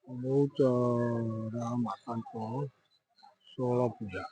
ବହୁତ ମାତାଙ୍କ ଷୋଳ ପୂଜା।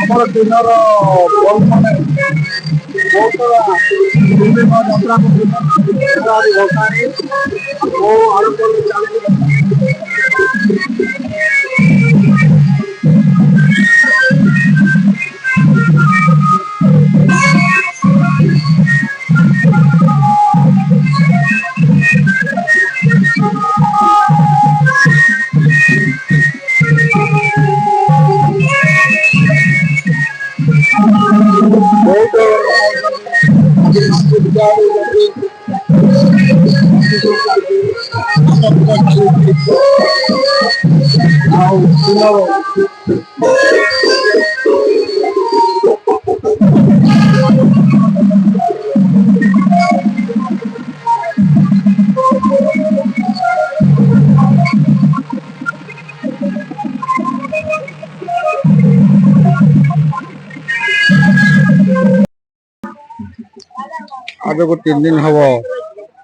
ଆମର ଦିନର ମାନେ ବହୁତ ବିଭିନ୍ନ ଯାତ୍ରାକୁ ଭସାଣି ଓ ଆଡ଼ମ୍ବର ଚାଲିଛି। ବହୁତ ଆଜକୁ 3 ଦିନ ହବ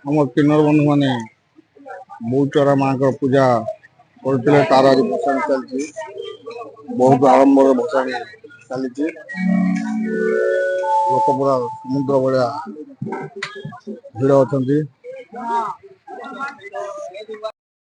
ଆମ କିନ୍ନର ବନ୍ଧୁ ମାନେ ବହୁଚରା ମାଙ୍କର ପୂଜା କରୁଥିଲେ। ତାର ଆଜି ଭସାଣି ଚାଲିଛି, ବହୁତ ଆଡ଼ମ୍ବର ଭସାଣି ଚାଲିଛି। ଲୋକ ପୁରା ସମୁଦ୍ର ଭଳିଆ ଭିଡ଼ ଅଛନ୍ତି।